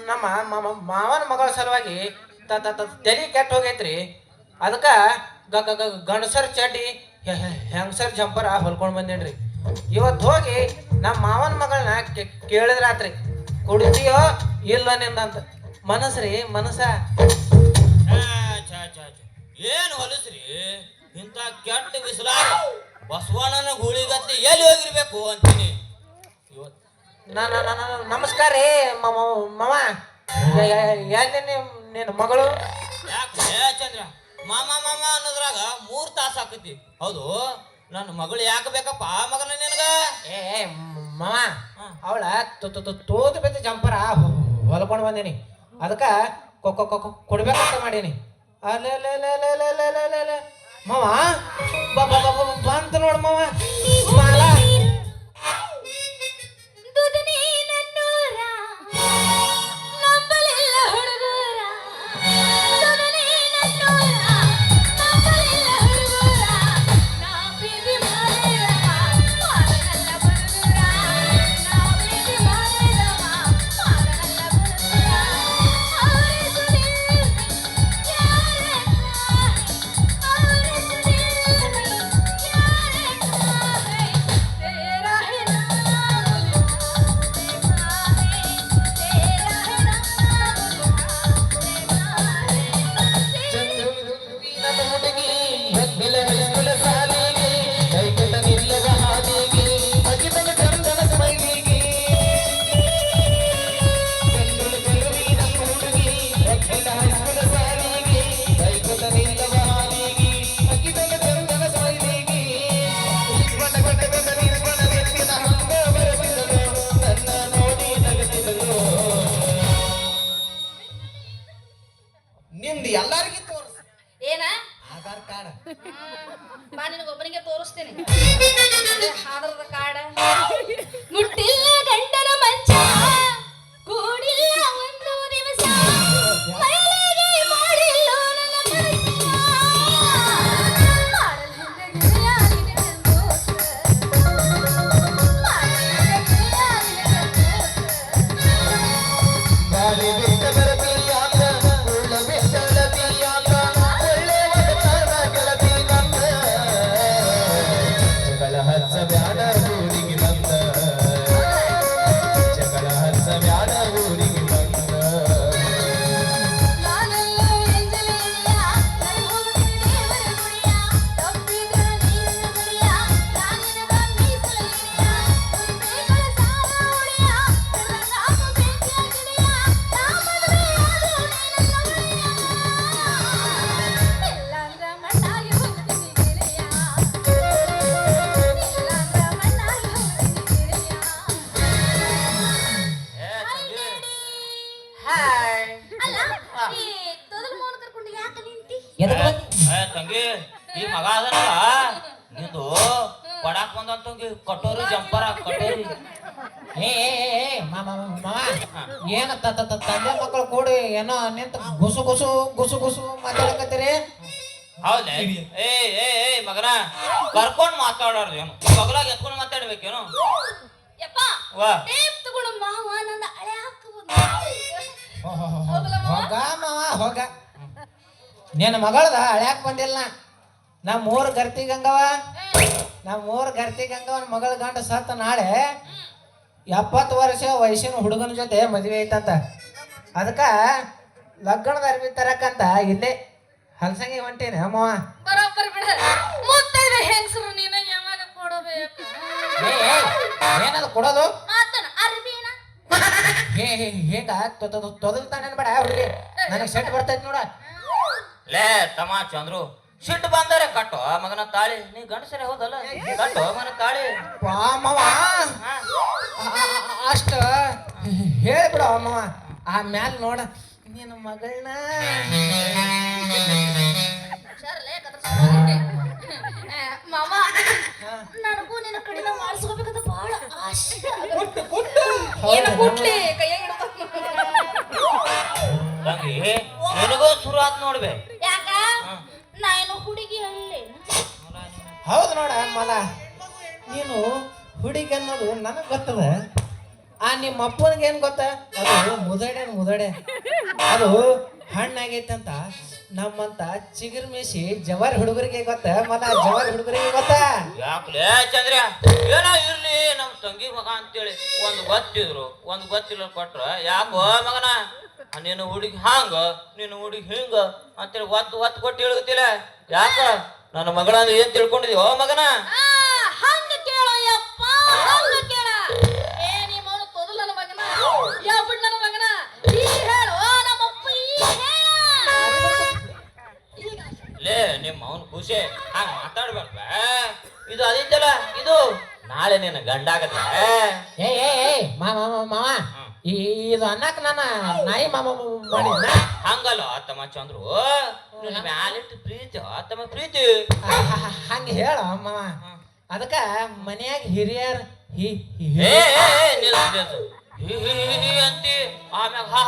ನಮ್ಮ ಮಾವನ ಮಗಳ ಸಲುವಾಗಿ ತಲೆ ಕೆಟ್ಟ ಹೋಗೈತ್ರಿ. ಅದಕ್ಕೆ ಗಂಡಸರ್ ಚಡ್ಡಿ ಹೆಂಗಸರ್ ಜಂಪರ್ ಹೊಲ್ಕೊಂಡು ಬಂದೇನ್ರಿ. ಇವತ್ತು ಹೋಗಿ ನಮ್ಮ ಮಾವನ ಮಗಳನ್ನ ಕೇಳಿದ್ರಾತ್ರಿ ಕುಡಿತೀಯೋ ಇಲ್ಲ ನಿಂದಂತ. ಮನಸ್ರಿ ಮನಸ್ಸ ಏನು ಹೊಲಸ್ರಿ ಇಂಥ ಕೆಟ್ಟ ಬಿಸಿಲ ಬಸವಣ್ಣನ ಗೂಳಿಗತ್ತಿ ಎಲ್ಲಿ ಹೋಗಿರ್ಬೇಕು ಅಂತೀನಿ. ನಮಸ್ಕಾರ ರೀ ಮಾವ. ಎಲ್ಲಿ ನಿನ್ನ ಮಗಳು? ಯಾಕೆ ಚಂದ್ರ ಮಾಮ ಮಾಮ ಅನ್ನೋದ್ರಾಗ 3 ತಾಸು ಆಕತಿ. ಹೌದು ನನ್ನ ಮಗಳು ಯಾಕೆ ಬೇಕಪ್ಪ ಮಗನ ನಿನಗ? ಮಾವ ಅವಳ ತೋದು ಬೆತ್ತ ಜಂಪರ ಹೊಲ್ಕೊಂಡು ಬಂದೀನಿ. ಅದಕ್ಕೆ ಕೊಡ್ಬೇಕಂತ ಮಾಡೀನಿ. ಅಲ್ಲ ಮಾವ ಬಂತ ನೋಡು ಮಾವ ಮಾಲ. ನಿಮ್ದು ಎಲ್ಲಾರ್ಗಿ ತೋರಿಸ್ ಏನ ಆಧಾರ್ ಕಾರ್ಡ್ ಬಾ ನಿನಗೊಬ್ಬನಿಗೆ ತೋರಿಸ್ತೀನಿ. ಆಧಾರದ ಕಾರ್ಡ್ ಮುಟ್ಟಿಲ್ಲ ಗಂಟನ ಮಂಚ ಕೂಡಿಲ್ಲ ಒಂದು ದಿವಸ ಮೈಲಿಗೆ ಮಾಡಿಲ್ಲ ನನ್ನ ಮನಸ್ಸ ಮಾಡಲ್ ಹಿಂದೆ ಗಿರಿಯಾಗಿನ ಗಂಗೋಸ ಮಾಡಲ್ ಹಿಂದೆ ಗಿರಿಯಾಗಿನ ಗಂಗೋಸ ಗಾಳಿ ಬಿಟ್ಟ ಬರತೀಯಾಗ ಉಳ್ಳ ಬಿಟ್ಟಳತೀಯಾಗ ಒಳ್ಳೆ ಒಡತನ ಗೆಳತಿ ನಂದ ಜಗಳ ಹಚ್ಚ ಬ್ಯಾಡ ಊರಿಗೆ ಬಂದ ಜಗಳ ಹಚ್ಚ ಬ್ಯಾಡ ಊರಿಗೆ ಬಂದ ನಾನೆಲ್ಲ ಎಂಜಲಿಯ ಕೈ ಹೋಗ್ತೀನಿ ದೇವರ ಗುಡಿಯ ತಪ್ಪಿದ್ರ ನೀರಿನ ಗುಡಿಯ ನಾನಿನ ಮೀಸಲಿಯ ಉಳಿಬೇಕಳ ಸಾಲ ಉಳಿಯ ನನ್ನ ನಾಮ ಬೆಂಕಿಯ ಗಿಳಿಯ ನಾ ಮದುವೆಯಾದ್ರು ನಿನ್ನ ಮಗಳಿಯ ಇಲ್ಲಾಂದ್ರ ಮಣ್ಣಾಗಿ ಹೋಗ್ತೀನಿ ಗಿಳಿಯ ಇಲ್ಲಾಂದ್ರ ಮಣ್ಣಾಗಿ ಹೋಗ್ತೀನಿ ಗಿಳಿಯ. ಹಾಯ್ ಅಲ್ಲ ಈ ತೊದಲು ಮೋನ ಕರ್ಕೊಂಡು ಯಾಕೆ ನಿಂತಿ? ತಂಗಿ ಈ ಮಗ ಅದನಲ್ಲ ನಿಂದು ಕೊಡಾಕ್ ಬಂದಂತಂಗಿ ಕಟೋರಿ ಜಂಪರ ಕಟೋರಿ. ಮಾವ ಏನ ತಂದೆ ಮಕ್ಕಳು ಕೂಡಿ ಏನೋ ನಿಂತ ಗುಸು ಗುಸು ಗುಸು ಗುಸು ಮಾತಾಡಕತ್ತೀರಿ. ಹೌದ ಏ ಏ ಏ ಮಗನ ಕರ್ಕೊಂಡ್ ಮಾತಾಡೋದು ಏನು ಮಗಳಾಗ ಎತ್ಕೊಂಡು ಮಾತಾಡ್ಬೇಕೇನು? ಯಪ್ಪ ವಾ ಟೇಪ್ ತಗೊಂಡು ಮಾವ ನನ್ನ ಹಳೆ ಹಾಕ ಹೋಗ ಮಾವ ಹೋಗ. ನಿನ್ನ ಮಗಳದ ಹಳ್ಯಾಕ್ ಬಂದಿಲ್ಲ. ನಮ್ಮ ಊರ್ ಗರ್ತಿ ಗಂಗವ ಮಗಳ ಗಂಡ ಸತ್ತ ನಾಳೆ 70 ವರ್ಷ ವಯಸ್ಸಿನ ಹುಡುಗನ ಜೊತೆ ಮದುವೆ ಐತಂತ. ಅದಕ್ಕ ಲಗ್ನದ ಅರ್ಬಿ ತರಕಂತ ಇಲ್ಲೇ ಹಲಸಂಗಿ ಹೊಂಟೇನೆ ಮಾವ. ಬರೋಬ್ಬರಿ ಬಿಡ ಮುತ್ತೈದೆ ಹೆಂಗಸರು ನೀನ ಯಾವಾಗ ಕೊಡಬೇಕು? ಏನದು ಕೊಡೋದು? ಮಾತನ ಅರ್ಬಿನ ಹೇಗ ತೊದಲ್ತಾನೆ ಬೇಡ ಹುಡುಗಿ. ನನಗೆ ಸೆಟ್ ಬರ್ತೈತಿ ನೋಡ. ಲೇ ತಮ್ಮ ಚಂದ್ರು ಸಿಟ್ಟು ಬಂದರೆ ಕಟ್ಟೋ ಮಗನ ತಾಳಿ. ನೀ ಗಂಡಸರೇ ಹೋದಲ್ಲ ಕಟ್ಟೋ ಮಗನ ತಾಳಿ. ಮಾವ ಅಷ್ಟ ಹೇಳ್ಬಿಡ ಮಾವ. ಆಮ್ಯಾಲ ನೋಡ ನಿನ್ನ ಮಗಳನ್ನ ಮಾಮ ನನಗೂ ನಿನ್ನ ಕಡೆನ ಮಾಡಿಸ್ಕೋಬೇಕಂತ ಬಹಳ ಆಸೆ. ಏನು ಕುಟ್ಲಿ ಕೈಯಾಗ ತಂಗಿ ನಿನಗೂ ಸುರ ಶುರು ಆತ್ ನೋಡ್ಬೆ ಯಾಕ ನಾನು ಹುಡುಗಿ ಅಲ್ಲೇ ಹೌದು ನೋಡ ಮಲ ನೀನು ಹುಡುಗಿ ಅನ್ನೋದು ನನಗೆ ಗೊತ್ತದ ಆ ನಿಮ್ಮ ಅಪ್ಪನಿಗೆ ಏನು ಗೊತ್ತ ಅದು ಮುದಡೆ ಅದು ಹಣ್ಣಾಗೈತಂತ ನಮ್ಮಂತ ಚಿಗುರು ಮೇಸಿ ಜವಾರಿ ಹುಡುಗರಿಗೆ ಗೊತ್ತ ಮಲ ಜವಾರಿ ಹುಡುಗರಿಗೆ ಗೊತ್ತ ಯಾಕಲೇ ಚಂದ್ರ ಏನೋ ಇರ್ಲಿ ನಮ್ ತಂಗಿ ಮಗ ಅಂತೇಳಿ ಒಂದು ಗೊತ್ತಿದ್ರು ಒಂದು ಗೊತ್ತಿಲ್ಲ ಕೊಟ್ರ ಯಾಕೋ ಮಗನ ನೀನು ಹುಡುಗಿ ಹಾಂಗ ನೀನು ಹುಡುಗಿ ಹಿಂಗ ಅಂತೇಳಿ ಒತ್ತು ಕೊಟ್ಟು ಹೇಳ್ತಿಲ್ಲ ಯಾಕ ನನ್ನ ಮಗಳ ಅಂದ್ರೆ ಏನ್ ತಿಳ್ಕೊಂಡಿದ್ಯೋ ಮಗನ ಹಂಗ ಕೇಳೋ ಯಪ್ಪ ಹಂಗ ಕೇಳ ಏ ನಿಮ್ಮವನು ತೊದಲ ನನ್ನ ಮಗನ ಯಾಬಿಡ್ ನನ್ನ ಮಗನ ಈ ಹೇಳು ನಮ್ಮಪ್ಪ ಈ ಲೇ ನಿಮ್ಮ ಅವನ್ ಖುಷಿ ಹಂಗ ಮಾತಾಡ್ಬೇಡ ಇದು ಅದಿದ್ದಲ್ಲ ಇದು ನಾಳೆ ನಿನ್ನ ಗಂಡ ಆಗತ್ತೆ ಏ ಮಾವ ಇದು ಅನ್ನಕ್ ನನ್ನ ನಾಯಿ ಮಾಮ ಮಾಡಿ ಹಂಗಲ್ಲ ತಮ್ಮ ಚಂದ್ರು ನಿನ್ನ ಮ್ಯಾಲಿಟ್ಟು ಪ್ರೀತಿ ತಮ್ಮ ಪ್ರೀತಿ ಹಂಗ ಹೇಳ ಮಾವ ಅದಕ್ಕ ಮನ್ಯಾಗ ಹಿರಿಯರ್ ಅಂತಿ ಆಮ್ಯಾಗ ಹಾ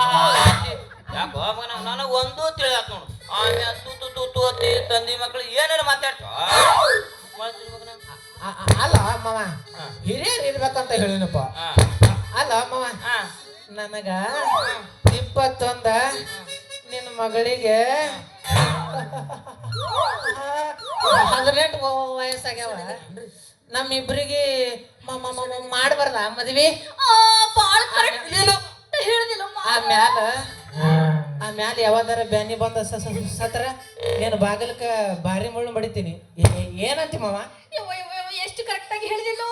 ಅಂತಿ ಯಾಕೋ ಮಗನ ನನಗ ಒಂದು ತಿಳಿಯಾಕ ನೋಡು ಆಮ್ಯಾಗ ತೂ ಅತ್ತಿ ತಂದಿ ಮಕ್ಳು ಏನೇನು ಮಾತಾಡ್ತ ಅಲ್ಲ ಮಾವ ಹಿರಿಯರ್ ಇರ್ಬೇಕಂತ ಹೇಳಿನಪ್ಪ ಅಲ್ಲ ಮಾವ ನನಗ 21 ನಿನ್ನ ಮಗಳಿಗೆ 18 ವಯಸ್ಸಾಗ್ಯಾವ ನಮ್ಮಿಬ್ರಿಗೆ ಮಾಡಬಾರ್ದ ಮದ್ವಿ ಬಾಳ ಹೇಳಿದಿಲ್ಲ ಆಮ್ಯಾಲ ಯಾವ್ದಾರ ಬ್ಯಾನಿ ಬಂದ ಸತ್ರ ನೀನು ಬಾಗಿಲಕ್ಕ ಭಾರಿ ಮುಳ್ಳು ಬಡಿತೀನಿ ಏನಂತಿ ಮಾವ ಎಷ್ಟು ಕರೆಕ್ಟ್ ಆಗಿ ಹೇಳಿದಿಲ್ಲ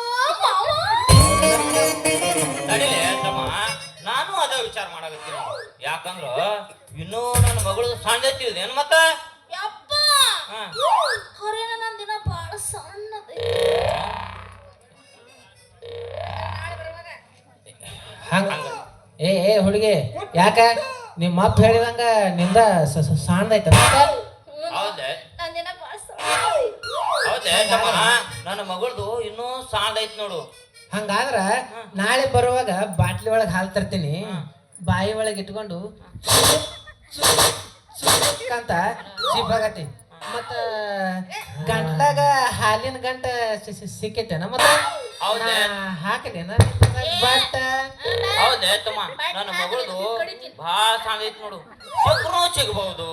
ನಡಿಲೇ ತಮ್ಮ ನಾನು ಅದೇ ವಿಚಾರ ಮಾಡಕತ್ತೀನಿ ಯಾಕಂದ್ರ ಇನ್ನೂ ನನ್ನ ಮಗಳು ಸಣ್ಣೈತಿ ಏನ್ ಮತ್ತ ಯಪ್ಪ ಹೊರೇನ ನನ್ನ ದಿನ ಬಾಳ ಸಣ್ಣದ ಹಂಗ ಏ ಹುಡುಗಿ ಯಾಕ ನಿಮ್ಮ ಅಪ್ಪ ಹೇಳಿದಂಗ ನಿಂದ ಸಣ್ಣದೈತ ಹೌದೇ ನನ್ನ ದಿನ ಬಾಳ ಹೌದೇ ತಮ್ಮ ನನ್ನ ಮಗಳದು ಇನ್ನೂ ಸಣ್ಣದೈತಿ ನೋಡು ಹಂಗಾದ್ರ ನಾಳೆ ಬರುವಾಗ ಬಾಟ್ಲಿ ಒಳಗೆ ಹಾಲು ತರ್ತೀನಿ ಬಾಯಿ ಒಳಗೆ ಇಟ್ಕೊಂಡು ಅಂತ ಸಿಬ್ಬಾಗತಿ ಮತ್ತ ಗಂಟ್ಲಾಗ ಹಾಲಿನ ಗಂಟ ಸಿಕ್ಕೈತೇನ ಮತ್ತ ಹಾಕಲೇನ ಬಟ್ ಹೌದೇ ತಮ್ಮ ನನ್ನ ಮಗಳದು ಭಾಳ ಸಣ್ಣದೈತಿ ನೋಡು ಸಿಗಬಹುದು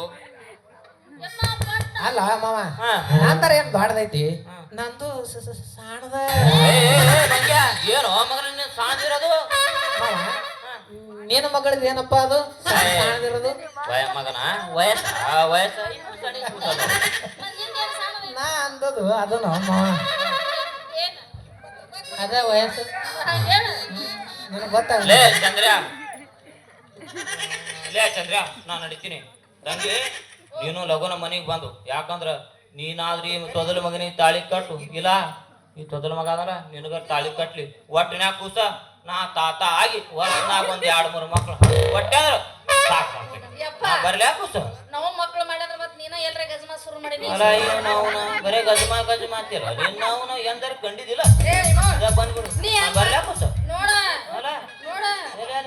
ಅಲ್ಲ ಮಾವ ನಂತರ ಏನ್ ದೊಡ್ಡದೈತಿ ನಂದು ಸಣ್ಣದ ಏನು ಮಗನ ಸಾಂದಿರೋದು ನೀನು ಮಗಳದ್ದು ಏನಪ್ಪಾ ಅದು ಸಣ್ಣದಿರೋದು ಮಗನ ವಯಸ್ಸ ನಾ ಅಂದದು ಅದು ಮಾವ ಅದ ವಯಸ್ಸು ನನಗೆ ಗೊತ್ತಾಗ ಲೇ ಚಂದ್ರ ನಾ ನಡಿತೀನಿ ತಂಗಿ ನೀನು ಲಗುನ ಮನೆಗೆ ಬಂದು ಯಾಕಂದ್ರ ನೀನಾದ್ರಿ ತೊದಲ ಮಗನಿಗೆ ತಾಳಿ ಕಟ್ಟು ಇಲ್ಲ ಈ ತೊದಲ ಮಗ ಅದರ ನಿನಗ ತಾಳಿ ಕಟ್ಲಿ ಒಟ್ಟಿನ್ಯಾಗ ಕೂಸ ನಾ ತಾತ ಆಗಿ ವರ್ಷನಾಗ 2-3 ಮಕ್ಳು ಒಟ್ಟೆ ಅಂದ್ರ ಸಾಕು ಬರ್ಲ್ಯಾ ಕೂಸ ನಾವು ಮಕ್ಕಳು ಮಾಡಿದ್ರ ಮತ್ ನೀನ ಎಲ್ರ ಗಜಮಾ ಶುರು ಮಾಡಿದಿ ಅಲ್ಲ ಅಯ್ಯೋ ನಾವು ಬರೇ ಗಜಮಾ ಅಂತೀರ ನೀನ್ ನಾವು ಎಂದಾರ ಕಂಡಿದ್ದಿಲ್ಲ ಬಂದ್ಬಿಡು ಬರ್ಲ್ಯಾ ಕೂಸ ನೋಡ ಅಲ್ಲ ನೋಡ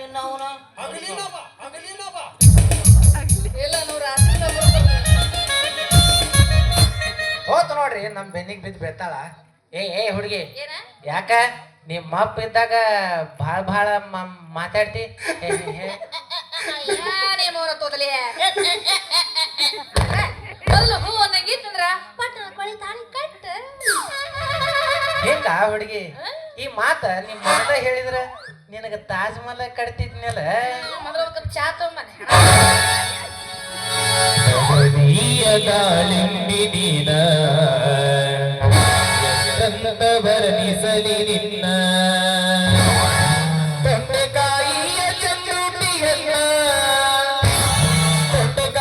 ನಿನ್ನ ಅವನ ಇಲ್ಲ ನಾವು ರಾತ್ರಿ ಹೋತ್ ನೋಡ್ರಿ ನಮ್ ಬೆನ್ನಿಗೆ ಬಿದ್ದು ಬೆತ್ತಾಳ ಏ ಹುಡುಗಿ ಯಾಕ ನಿಮ್ಮ ಅಪ್ಪ ಇದ್ದಾಗ ಭಾಳ ಮಾತಾಡ್ತಿ ಯಾರೇಮೋನ ತೋದಲಿ ಅಲ್ಲ ಹೂ ಅನ್ನಂಗಿತ್ತಂದ್ರ ಪಟ್ಟ ಕೊಳಿ ತಾಳಿ ಕಟ್ಟ ಹಿಂಗ ಹುಡುಗಿ ಈ ಮಾತ ನಿಮ್ ಮೊದಲ ಹೇಳಿದ್ರ ನಿನಗ ತಾಜ್ ಮಹಲ್ ಕಟ್ತಿದ್ನಲ್ಲ ಮೊದಲ ಒಂದು ಕಪ್ ಚಾ ತಗೊಂಬನೆ ವರ್ಣಿಸಲಿ ನಿನ್ನ